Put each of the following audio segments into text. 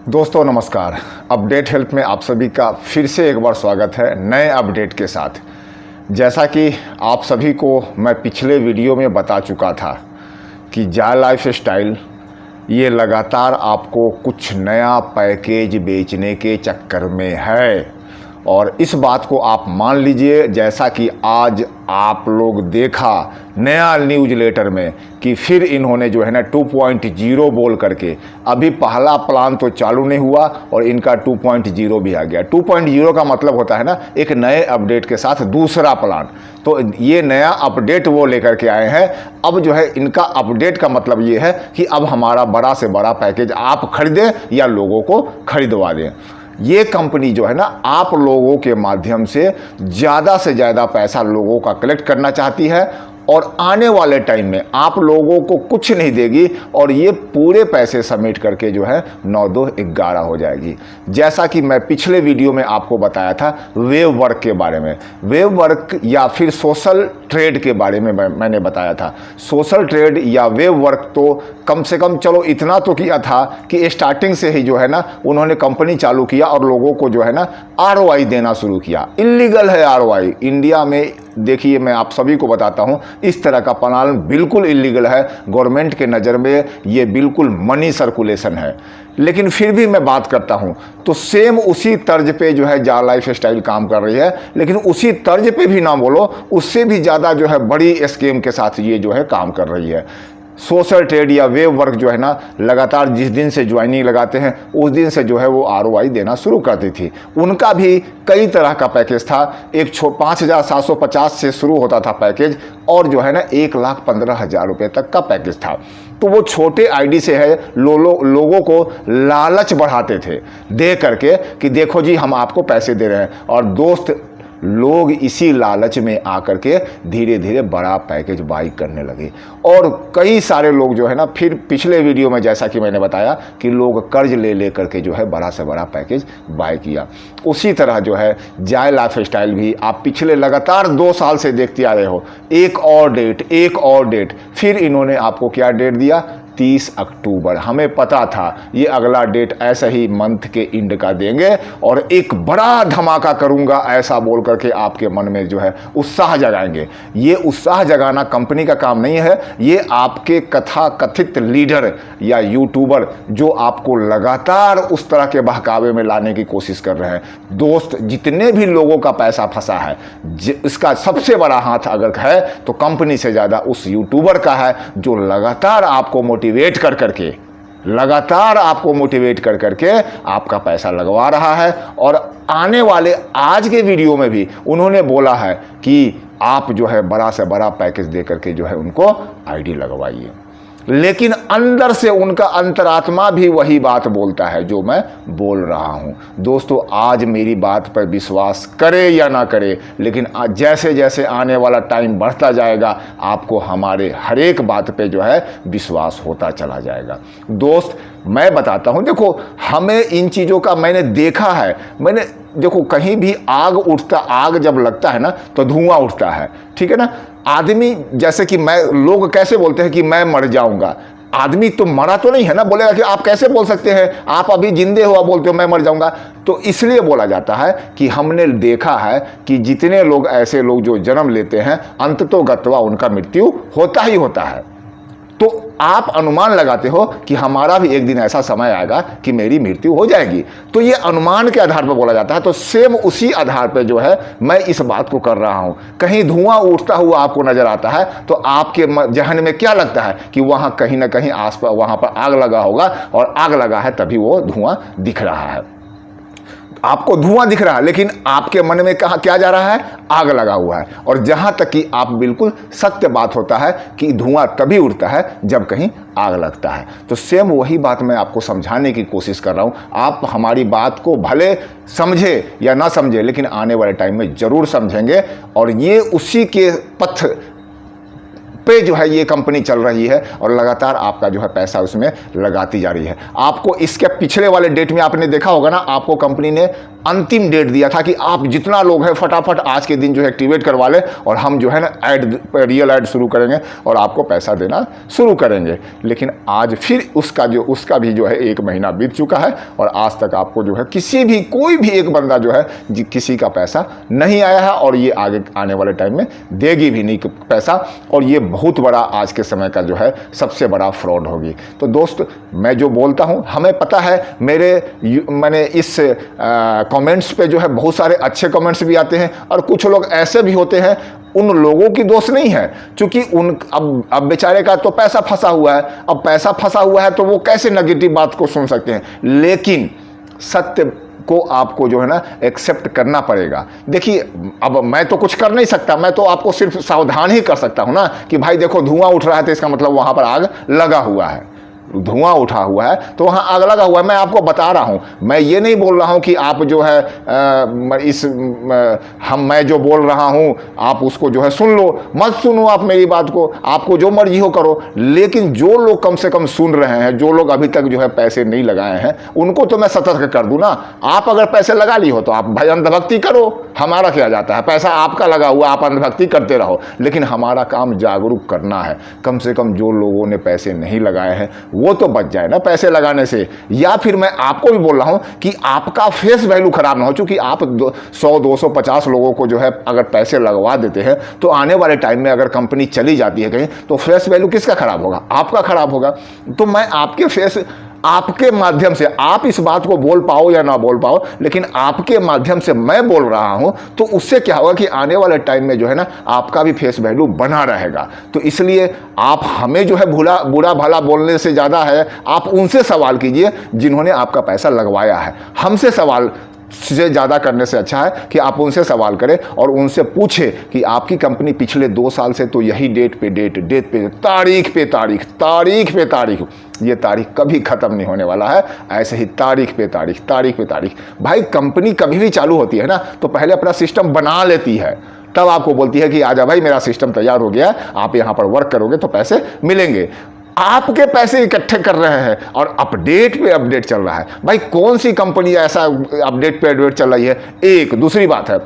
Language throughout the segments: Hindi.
दोस्तों नमस्कार। अपडेट हेल्थ में आप सभी का फिर से एक बार स्वागत है नए अपडेट के साथ। जैसा कि आप सभी को मैं पिछले वीडियो में बता चुका था कि जाय लाइफ स्टाइल ये लगातार आपको कुछ नया पैकेज बेचने के चक्कर में है, और इस बात को आप मान लीजिए। जैसा कि आज आप लोग देखा नया न्यूज़ लेटर में कि फिर इन्होंने जो है ना 2.0 बोल करके, अभी पहला प्लान तो चालू नहीं हुआ और इनका 2.0 भी आ गया। 2.0 का मतलब होता है ना एक नए अपडेट के साथ दूसरा प्लान। तो ये नया अपडेट वो लेकर के आए हैं। अब जो है इनका अपडेट का मतलब ये है कि अब हमारा बड़ा से बड़ा पैकेज आप खरीदें या लोगों को खरीदवा दें। ये कंपनी जो है ना आप लोगों के माध्यम से ज़्यादा पैसा लोगों का कलेक्ट करना चाहती है, और आने वाले टाइम में आप लोगों को कुछ नहीं देगी, और ये पूरे पैसे समेट करके जो है 9-2-11 हो जाएगी। जैसा कि मैं पिछले वीडियो में आपको बताया था वेव वर्क के बारे में, वेव वर्क या फिर सोशल ट्रेड के बारे में मैंने बताया था। सोशल ट्रेड या वेव वर्क तो कम से कम चलो इतना तो किया था कि स्टार्टिंग से ही जो है ना उन्होंने कंपनी चालू किया और लोगों को जो है ना ROI देना शुरू किया। इलीगल है ROI इंडिया में। देखिए मैं आप सभी को बताता हूं, इस तरह का प्लान बिल्कुल इलीगल है। गवर्नमेंट के नज़र में ये बिल्कुल मनी सर्कुलेशन है। लेकिन फिर भी मैं बात करता हूं तो सेम उसी तर्ज पे जो है जाय लाइफ स्टाइल काम कर रही है, लेकिन उसी तर्ज पे भी ना बोलो, उससे भी ज़्यादा जो है बड़ी स्कीम के साथ ये जो है काम कर रही है। सोशल ट्रेड या वेव वर्क जो है ना लगातार जिस दिन से ज्वाइनिंग लगाते हैं उस दिन से जो है वो ROI देना शुरू करती थी। उनका भी कई तरह का पैकेज था। एक 5,750 से शुरू होता था पैकेज, और जो है ना 1,15,000 रुपये तक का पैकेज था। तो वो छोटे ID से है लोगों को लालच बढ़ाते थे दे करके कि देखो जी हम आपको पैसे दे रहे हैं, और दोस्त लोग इसी लालच में आकर के धीरे धीरे बड़ा पैकेज बाई करने लगे। और कई सारे लोग जो है ना फिर पिछले वीडियो में जैसा कि मैंने बताया कि लोग कर्ज ले करके जो है बड़ा से बड़ा पैकेज बाई किया। उसी तरह जो है जाय लाइफ स्टाइल भी आप पिछले लगातार 2 साल से देखते आ रहे हो, एक और डेट, फिर इन्होंने आपको क्या डेट दिया, 30 अक्टूबर। हमें पता था ये अगला डेट ऐसा ही मंथ के एंड का देंगे और एक बड़ा धमाका करूंगा ऐसा बोल करके आपके मन में जो है उत्साह जगाएंगे। ये उत्साह जगाना कंपनी का काम नहीं है, ये आपके कथा कथित लीडर या यूट्यूबर जो आपको लगातार उस तरह के बहकावे में लाने की कोशिश कर रहे हैं। दोस्त जितने भी लोगों का पैसा फंसा है इसका सबसे बड़ा हाथ अगर है तो कंपनी से ज़्यादा उस यूट्यूबर का है, जो लगातार आपको मोटिवेट कर करके आपका पैसा लगवा रहा है। और आने वाले आज के वीडियो में भी उन्होंने बोला है कि आप जो है बड़ा से बड़ा पैकेज दे करके जो है उनको ID लगवाइए। लेकिन अंदर से उनका अंतरात्मा भी वही बात बोलता है जो मैं बोल रहा हूं। दोस्तों आज मेरी बात पर विश्वास करे या ना करे, लेकिन जैसे जैसे आने वाला टाइम बढ़ता जाएगा आपको हमारे हर एक बात पे जो है विश्वास होता चला जाएगा। दोस्त मैं बताता हूं, देखो हमें इन चीज़ों का मैंने देखा है। देखो कहीं भी आग जब लगता है ना तो धुआं उठता है, ठीक है ना। आदमी जैसे कि लोग कैसे बोलते हैं कि मैं मर जाऊंगा, आदमी तो मरा तो नहीं है ना, बोलेगा कि आप कैसे बोल सकते हैं, आप अभी जिंदे हुआ बोलते हो मैं मर जाऊंगा। तो इसलिए बोला जाता है कि हमने देखा है कि जितने लोग ऐसे लोग जो जन्म लेते हैं अंततोगत्वा उनका मृत्यु होता ही होता है। तो आप अनुमान लगाते हो कि हमारा भी एक दिन ऐसा समय आएगा कि मेरी मृत्यु हो जाएगी। तो ये अनुमान के आधार पर बोला जाता है। तो सेम उसी आधार पर जो है मैं इस बात को कर रहा हूं। कहीं धुआं उठता हुआ आपको नजर आता है तो आपके जहन में क्या लगता है कि वहां कहीं ना कहीं आसपास वहां पर आग लगा होगा, और आग लगा है तभी वो धुआं दिख रहा है। आपको धुआं दिख रहा है लेकिन आपके मन में क्या जा रहा है, आग लगा हुआ है। और जहां तक कि आप बिल्कुल सत्य बात होता है कि धुआं तभी उड़ता है जब कहीं आग लगता है। तो सेम वही बात मैं आपको समझाने की कोशिश कर रहा हूं। आप हमारी बात को भले समझे या ना समझे, लेकिन आने वाले टाइम में जरूर समझेंगे, और ये उसी के पथ पे जो है ये कंपनी चल रही है और लगातार आपका जो है पैसा उसमें लगाती जा रही है। आपको इसके पिछले वाले डेट में आपने देखा होगा ना, आपको कंपनी ने अंतिम डेट दिया था कि आप जितना लोग हैं फटाफट आज के दिन जो है एक्टिवेट करवा लें और हम जो है ना रियल ऐड शुरू करेंगे और आपको पैसा देना शुरू करेंगे। लेकिन आज फिर उसका भी जो है 1 महीना बीत चुका है और आज तक आपको जो है कोई भी एक बंदा जो है किसी का पैसा नहीं आया है और ये आगे आने वाले टाइम में देगी भी नहीं पैसा, और ये बहुत बड़ा आज के समय का जो है सबसे बड़ा फ्रॉड होगी। तो दोस्त, मैं जो बोलता हूँ, हमें पता है, मैंने इस कमेंट्स पे जो है बहुत सारे अच्छे कमेंट्स भी आते हैं और कुछ लोग ऐसे भी होते हैं, उन लोगों की दोष नहीं है, क्योंकि अब बेचारे का तो पैसा फंसा हुआ है। अब पैसा फंसा हुआ है तो वो कैसे नेगेटिव बात को सुन सकते हैं, लेकिन सत्य को आपको जो है ना एक्सेप्ट करना पड़ेगा। देखिए, अब मैं तो कुछ कर नहीं सकता, मैं तो आपको सिर्फ सावधान ही कर सकता हूं ना कि भाई देखो धुआं उठ रहा है तो इसका मतलब वहां पर आग लगा हुआ है, धुआं उठा हुआ है तो वहाँ आग लगा हुआ है। मैं आपको बता रहा हूँ, मैं ये नहीं बोल रहा हूँ कि आप जो है मैं जो बोल रहा हूँ आप उसको जो है सुन लो, मत सुनो आप मेरी बात को, आपको जो मर्जी हो करो। लेकिन जो लोग कम से कम सुन रहे हैं, जो लोग अभी तक जो है पैसे नहीं लगाए हैं, उनको तो मैं सतर्क कर दूँ ना। आप अगर पैसे लगा ली हो तो आप भाई अंधभक्ति करो, हमारा क्या जाता है, पैसा आपका लगा हुआ, आप अंधभक्ति करते रहो। लेकिन हमारा काम जागरूक करना है। कम से कम जो लोगों ने पैसे नहीं लगाए हैं वो तो बच जाए ना पैसे लगाने से। या फिर मैं आपको भी बोल रहा हूं कि आपका फेस वैल्यू खराब ना हो, क्योंकि आप 100, 250 लोगों को जो है अगर पैसे लगवा देते हैं तो आने वाले टाइम में अगर कंपनी चली जाती है कहीं तो फेस वैल्यू किसका खराब होगा, आपका खराब होगा। तो मैं आपके माध्यम से, आप इस बात को बोल पाओ या ना बोल पाओ, लेकिन आपके माध्यम से मैं बोल रहा हूं तो उससे क्या होगा कि आने वाले टाइम में जो है ना आपका भी फेस वैल्यू बना रहेगा। तो इसलिए आप हमें जो है बुरा भला बोलने से ज़्यादा है आप उनसे सवाल कीजिए जिन्होंने आपका पैसा लगवाया है। हमसे सवाल से ज़्यादा करने से अच्छा है कि आप उनसे सवाल करें और उनसे पूछे कि आपकी कंपनी पिछले 2 साल से तो यही डेट पे तारीख पे तारीख, ये तारीख कभी ख़त्म नहीं होने वाला है। ऐसे ही तारीख पे तारीख। भाई कंपनी कभी भी चालू होती है ना तो पहले अपना सिस्टम बना लेती है, तब आपको बोलती है कि आजा भाई मेरा सिस्टम तैयार हो गया, आप यहाँ पर वर्क करोगे तो पैसे मिलेंगे। आपके पैसे इकट्ठे कर रहे हैं और अपडेट पे अपडेट चल रहा है। भाई कौन सी कंपनी ऐसा अपडेट पे अपडेट चल रही है। एक दूसरी बात है,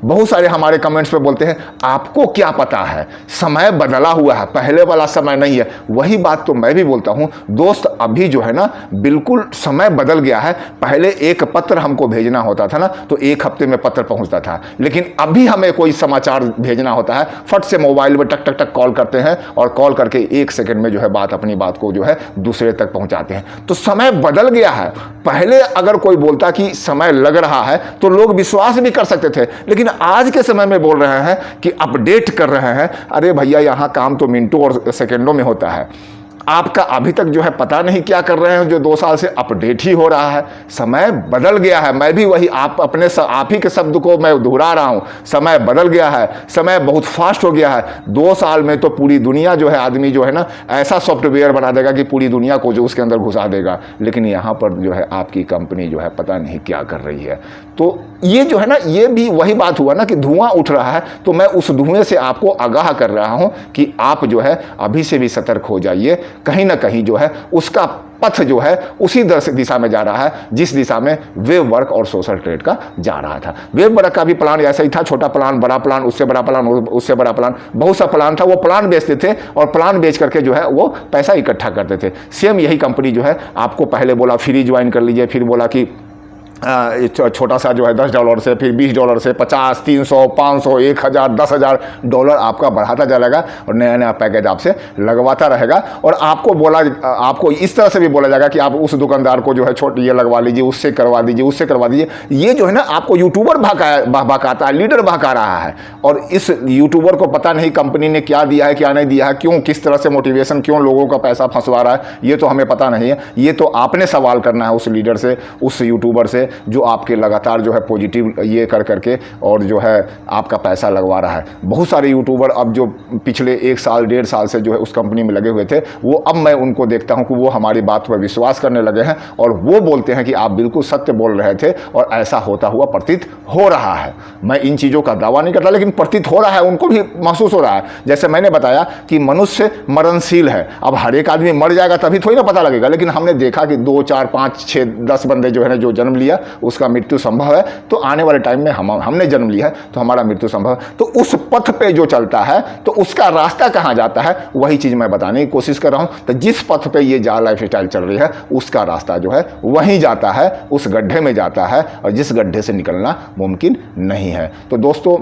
बहुत सारे हमारे कमेंट्स पे बोलते हैं आपको क्या पता है, समय बदला हुआ है, पहले वाला समय नहीं है। वही बात तो मैं भी बोलता हूं दोस्त, अभी जो है ना बिल्कुल समय बदल गया है। पहले एक पत्र हमको भेजना होता था ना तो 1 हफ्ते में पत्र पहुंचता था, लेकिन अभी हमें कोई समाचार भेजना होता है फट से मोबाइल में टक टक टक कॉल करते हैं और कॉल करके 1 सेकंड में जो है अपनी बात को जो है दूसरे तक पहुंचाते हैं। तो समय बदल गया है। पहले अगर कोई बोलता कि समय लग रहा है तो लोग विश्वास भी कर सकते थे, लेकिन आज के समय में बोल रहे हैं कि अपडेट कर रहे हैं। अरे भैया, यहां काम तो मिनटों और सेकंडों में होता है, आपका अभी तक जो है पता नहीं क्या कर रहे हैं, जो 2 साल से अपडेट ही हो रहा है। समय बदल गया है। मैं भी वही आप ही के शब्द को मैं दोहरा रहा हूं, समय बदल गया है, समय बहुत फास्ट हो गया है। 2 साल में तो पूरी दुनिया जो है आदमी जो है ना ऐसा सॉफ्टवेयर बना देगा कि पूरी दुनिया को जो उसके अंदर घुसा देगा। लेकिन यहाँ पर जो है आपकी कंपनी जो है पता नहीं क्या कर रही है। तो ये जो है ना, ये भी वही बात हुआ ना कि धुआं उठ रहा है, तो मैं उस धुएं से आपको आगाह कर रहा हूं कि आप जो है अभी से भी सतर्क हो जाइए। कहीं ना कहीं जो है उसका पथ जो है उसी दिशा में जा रहा है जिस दिशा में वेब वर्क और सोशल ट्रेड का जा रहा था। वेब वर्क का भी प्लान ऐसा ही था, छोटा प्लान, बड़ा प्लान, उससे बड़ा प्लान, उससे बड़ा प्लान, बहुत सा प्लान था। वो प्लान बेचते थे और प्लान बेच करके जो है वो पैसा इकट्ठा करते थे। सेम यही कंपनी जो है आपको पहले बोला फ्री ज्वाइन कर लीजिए, फिर बोला कि छोटा सा जो है $10 से, फिर $20 से, 50, 300, 500, 1000, $10,000 आपका बढ़ाता जाएगा और नया नया पैकेज आपसे लगवाता रहेगा। और आपको इस तरह से भी बोला जाएगा कि आप उस दुकानदार को जो है छोटी ये लगवा लीजिए, उससे करवा दीजिए। ये जो है ना आपको यूट्यूबर भकाता है, लीडर भका रहा है। और इस यूट्यूबर को पता नहीं कंपनी ने क्या दिया है, क्या नहीं दिया है, क्यों, किस तरह से मोटिवेशन, क्यों लोगों का पैसा फंसवा रहा है, ये तो हमें पता नहीं है। ये तो आपने सवाल करना है उस लीडर से, उस यूट्यूबर से जो आपके लगातार जो है पॉजिटिव ये कर करके और जो है आपका पैसा लगवा रहा है। बहुत सारे यूट्यूबर अब जो पिछले 1 साल 1.5 साल से जो है उस कंपनी में लगे हुए थे, वो अब मैं उनको देखता हूं कि वो हमारी बात पर विश्वास करने लगे हैं और वो बोलते हैं कि आप बिल्कुल सत्य बोल रहे थे और ऐसा होता हुआ प्रतीत हो रहा है। मैं इन चीज़ों का दावा नहीं करता, लेकिन प्रतीत हो रहा है, उनको भी महसूस हो रहा है। जैसे मैंने बताया कि मनुष्य मरणशील है, अब हर एक आदमी मर जाएगा तभी थोड़ी ना पता लगेगा, लेकिन हमने देखा कि 2, 4, 5, 6, 10 बंदे जो है ना जो जन्म लिया उसका मृत्यु संभव है। तो आने वाले टाइम में हमने जन्म लिया है तो हमारा मृत्यु संभव है। तो उस पथ पे जो चलता है तो उसका रास्ता कहाँ जाता है, वही चीज़ मैं बताने की कोशिश कर रहा हूँ। तो जिस पथ पे ये जा लाइफ स्टाइल चल रही है उसका रास्ता जो है वहीं जाता है, उस गड्ढे में जाता है और जिस गड्ढे से निकलना मुमकिन नहीं है। तो दोस्तों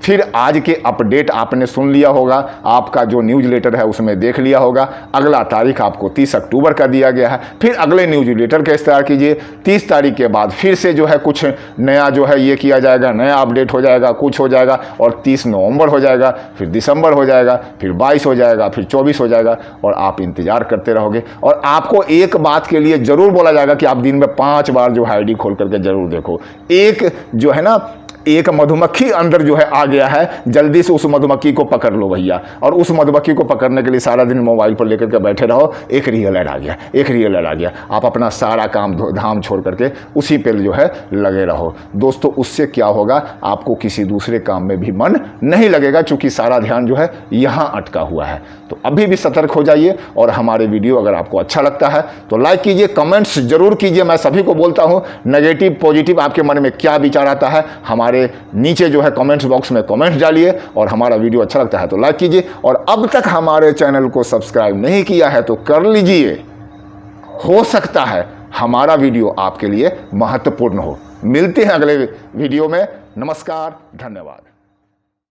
फिर आज के अपडेट आपने सुन लिया होगा, आपका जो न्यूज़ लेटर है उसमें देख लिया होगा। अगला तारीख आपको 30 अक्टूबर का दिया गया है। फिर अगले न्यूज़ लेटर का इंतजार कीजिए। 30 तारीख के बाद फिर से जो है कुछ नया जो है ये किया जाएगा, नया अपडेट हो जाएगा, कुछ हो जाएगा और 30 नवंबर हो जाएगा, फिर दिसंबर हो जाएगा, फिर 22 हो जाएगा, फिर 24 हो जाएगा और आप इंतज़ार करते रहोगे। और आपको एक बात के लिए ज़रूर बोला जाएगा कि आप दिन में 5 बार जो है ID खोल करके ज़रूर देखो। एक जो है ना एक मधुमक्खी अंदर जो है आ गया है, जल्दी से उस मधुमक्खी को पकड़ लो भैया। और उस मधुमक्खी को पकड़ने के लिए सारा दिन मोबाइल पर लेकर के बैठे रहो। एक रियल ऐड आ गया, एक रियल ऐड आ गया, आप अपना सारा काम धाम छोड़ करके उसी पे जो है लगे रहो। दोस्तों उससे क्या होगा, आपको किसी दूसरे काम में भी मन नहीं लगेगा, क्योंकि सारा ध्यान जो है यहाँ अटका हुआ है। तो अभी भी सतर्क हो जाइए और हमारे वीडियो अगर आपको अच्छा लगता है तो लाइक कीजिए, कमेंट्स जरूर कीजिए। मैं सभी को बोलता हूँ, नेगेटिव पॉजिटिव आपके मन में क्या विचार आता है हमारे नीचे जो है कमेंट्स बॉक्स में कमेंट डालिए। और हमारा वीडियो अच्छा लगता है तो लाइक कीजिए, और अब तक हमारे चैनल को सब्सक्राइब नहीं किया है तो कर लीजिए। हो सकता है हमारा वीडियो आपके लिए महत्वपूर्ण हो। मिलते हैं अगले वीडियो में। नमस्कार, धन्यवाद।